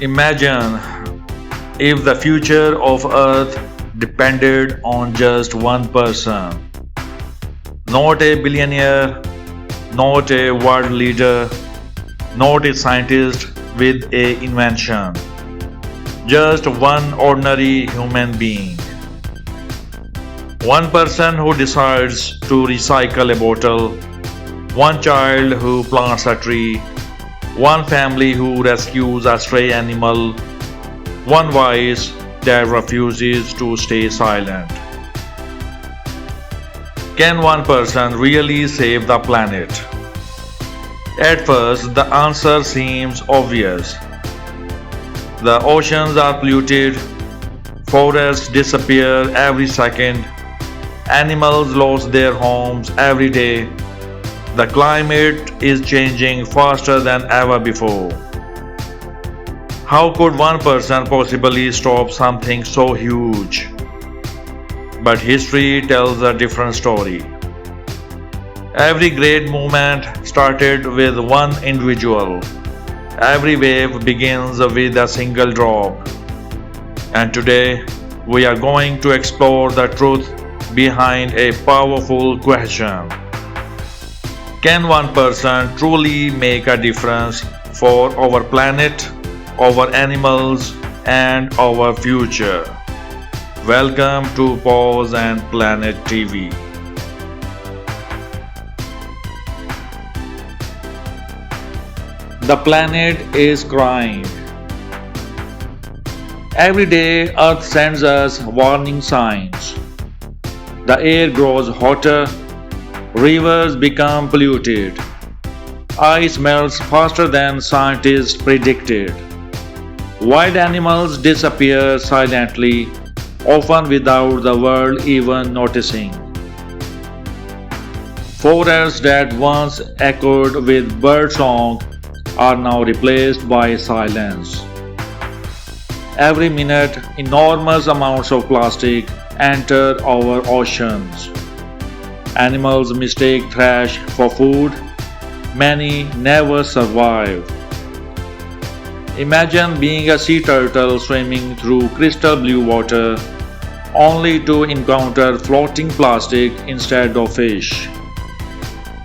Imagine if the future of Earth depended on just one person. Not a billionaire, not a world leader, not a scientist with a invention. Just one ordinary human being. One person who decides to recycle a bottle, one child who plants a tree, one family who rescues a stray animal, one voice that refuses to stay silent. Can one person really save the planet? At first, the answer seems obvious. The oceans are polluted, forests disappear every second, animals lose their homes every day. The climate is changing faster than ever before. How could one person possibly stop something so huge? But history tells a different story. Every great movement started with one individual. Every wave begins with a single drop. And today, we are going to explore the truth behind a powerful question. Can one person truly make a difference for our planet, our animals, and our future? Welcome to Paws Planet TV. The planet is crying. Every day, Earth sends us warning signs. The air grows hotter, rivers become polluted, ice melts faster than scientists predicted. Wild animals disappear silently, often without the world even noticing. Forests that once echoed with birdsong are now replaced by silence. Every minute, enormous amounts of plastic enter our oceans. Animals mistake trash for food. Many never survive. Imagine being a sea turtle swimming through crystal blue water only to encounter floating plastic instead of fish.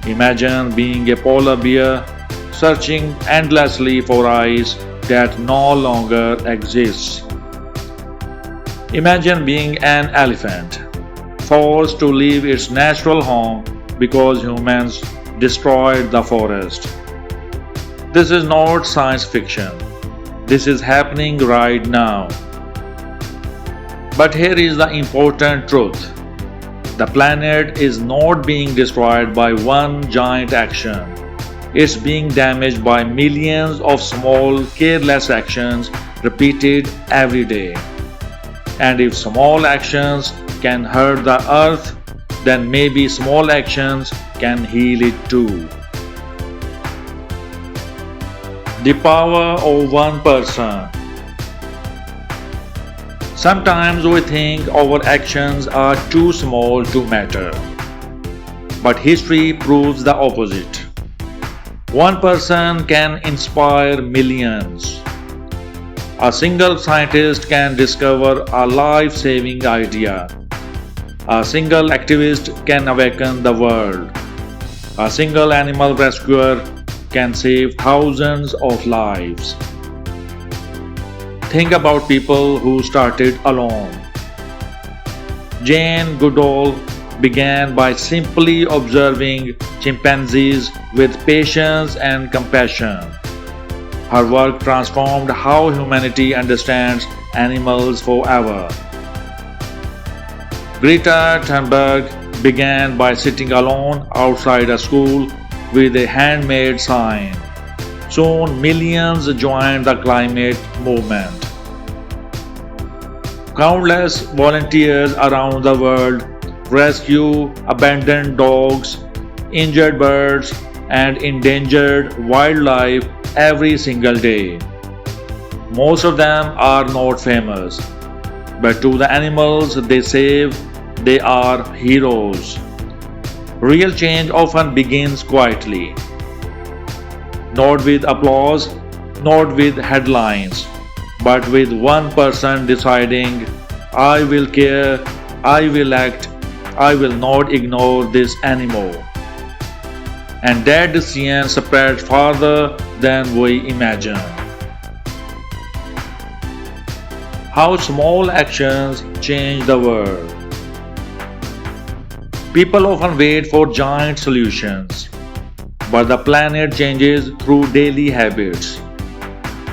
Imagine being a polar bear searching endlessly for ice that no longer exists. Imagine being an elephant, forced to leave its natural home because humans destroyed the forest. This is not science fiction. This is happening right now. But here is the important truth. The planet is not being destroyed by one giant action. It's being damaged by millions of small, careless actions repeated every day. And if small actions can hurt the earth, then maybe small actions can heal it too. The power of one person. Sometimes we think our actions are too small to matter. But history proves the opposite. One person can inspire millions. A single scientist can discover a life-saving idea. A single activist can awaken the world. A single animal rescuer can save thousands of lives. Think about people who started alone. Jane Goodall began by simply observing chimpanzees with patience and compassion. Her work transformed how humanity understands animals forever. Greta Thunberg began by sitting alone outside a school with a handmade sign. Soon millions joined the climate movement. Countless volunteers around the world rescue abandoned dogs, injured birds, and endangered wildlife every single day. Most of them are not famous, but to the animals they save, they are heroes. Real change often begins quietly. Not with applause, not with headlines, but with one person deciding, I will care, I will act, I will not ignore this anymore. And that decision spreads farther than we imagine. How small actions change the world. People often wait for giant solutions, but the planet changes through daily habits.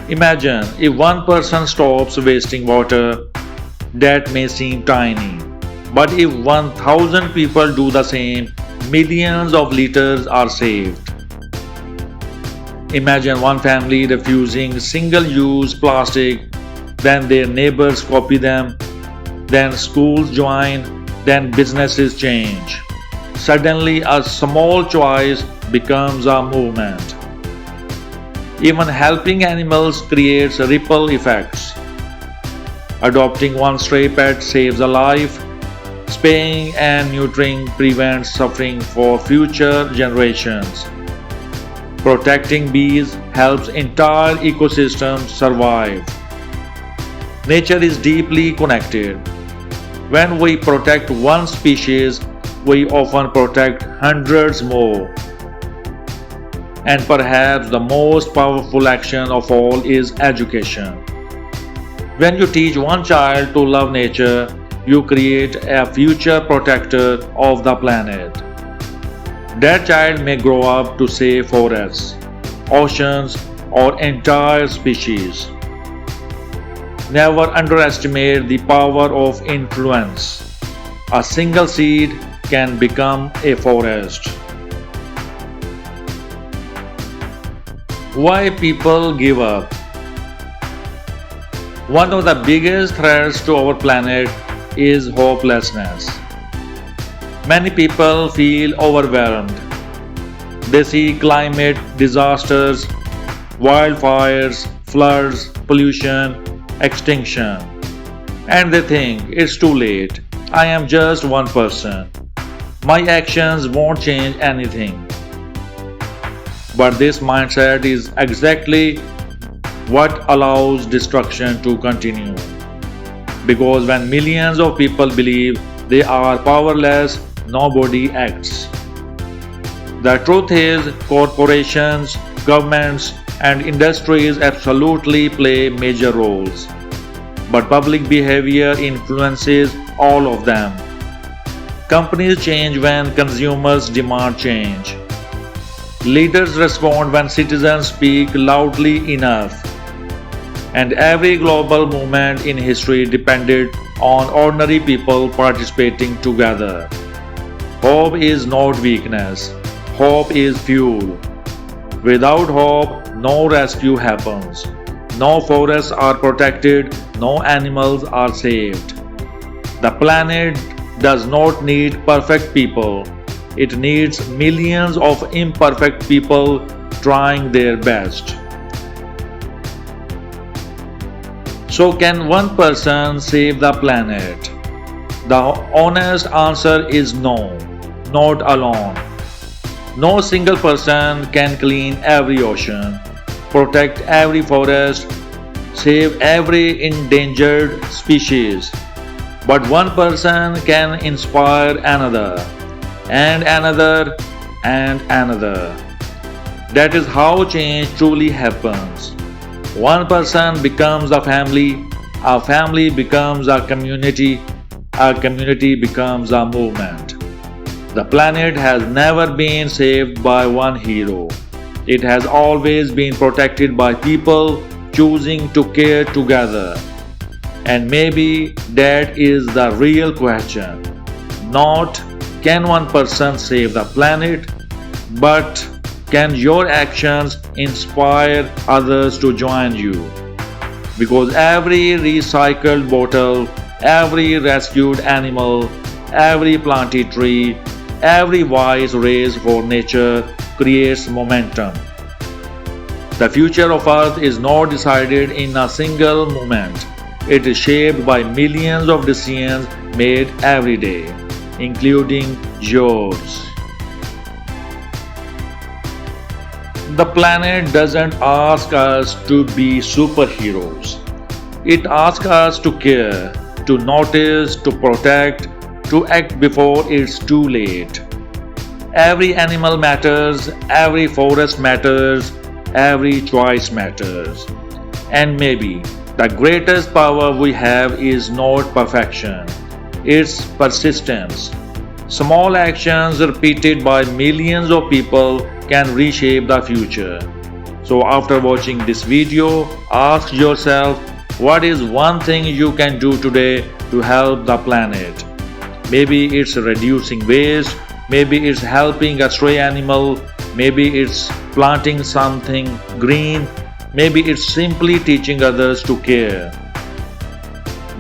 Imagine if one person stops wasting water, that may seem tiny. But if 1,000 people do the same, millions of liters are saved. Imagine one family refusing single use plastic, then their neighbors copy them, then schools join, then businesses change. Suddenly, a small choice becomes a movement. Even helping animals creates ripple effects. Adopting one stray pet saves a life. Spaying and neutering prevents suffering for future generations. Protecting bees helps entire ecosystems survive. Nature is deeply connected. When we protect one species, we often protect hundreds more. And perhaps the most powerful action of all is education. When you teach one child to love nature, you create a future protector of the planet. That child may grow up to save forests, oceans, or entire species. Never underestimate the power of influence. A single seed can become a forest. Why people give up? One of the biggest threats to our planet is hopelessness. Many people feel overwhelmed. They see climate disasters, wildfires, floods, pollution, extinction, and they think it's too late. I am just one person. My actions won't change anything. But this mindset is exactly what allows destruction to continue. Because when millions of people believe they are powerless, nobody acts. The truth is, corporations, governments, and industries absolutely play major roles. But public behavior influences all of them. Companies change when consumers demand change. Leaders respond when citizens speak loudly enough. And every global movement in history depended on ordinary people participating together. Hope is not weakness. Hope is fuel. Without hope, no rescue happens. No forests are protected, no animals are saved. The planet does not need perfect people. It needs millions of imperfect people trying their best. So, can one person save the planet? The honest answer is no, not alone. No single person can clean every ocean, protect every forest, save every endangered species. But one person can inspire another, and another, and another. That is how change truly happens. One person becomes a family becomes a community becomes a movement. The planet has never been saved by one hero. It has always been protected by people choosing to care together. And maybe that is the real question. Not can one person save the planet, but can your actions inspire others to join you? Because every recycled bottle, every rescued animal, every planted tree, every voice raised for nature creates momentum. The future of Earth is not decided in a single moment. It is shaped by millions of decisions made every day, including yours. The planet doesn't ask us to be superheroes. It asks us to care, to notice, to protect, to act before it's too late. Every animal matters, every forest matters, every choice matters. And maybe the greatest power we have is not perfection, it's persistence. Small actions repeated by millions of people can reshape the future. So, after watching this video, ask yourself, what is one thing you can do today to help the planet? Maybe it's reducing waste, maybe it's helping a stray animal, maybe it's planting something green, maybe it's simply teaching others to care.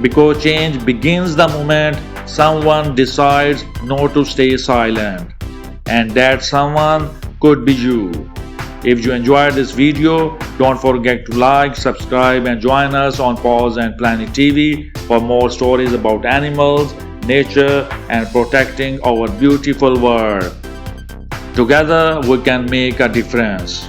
Because change begins the moment someone decides not to stay silent. And that someone could be you. If you enjoyed this video, don't forget to like, subscribe, and join us on Paws Planet TV for more stories about animals, nature, and protecting our beautiful world. Together, we can make a difference.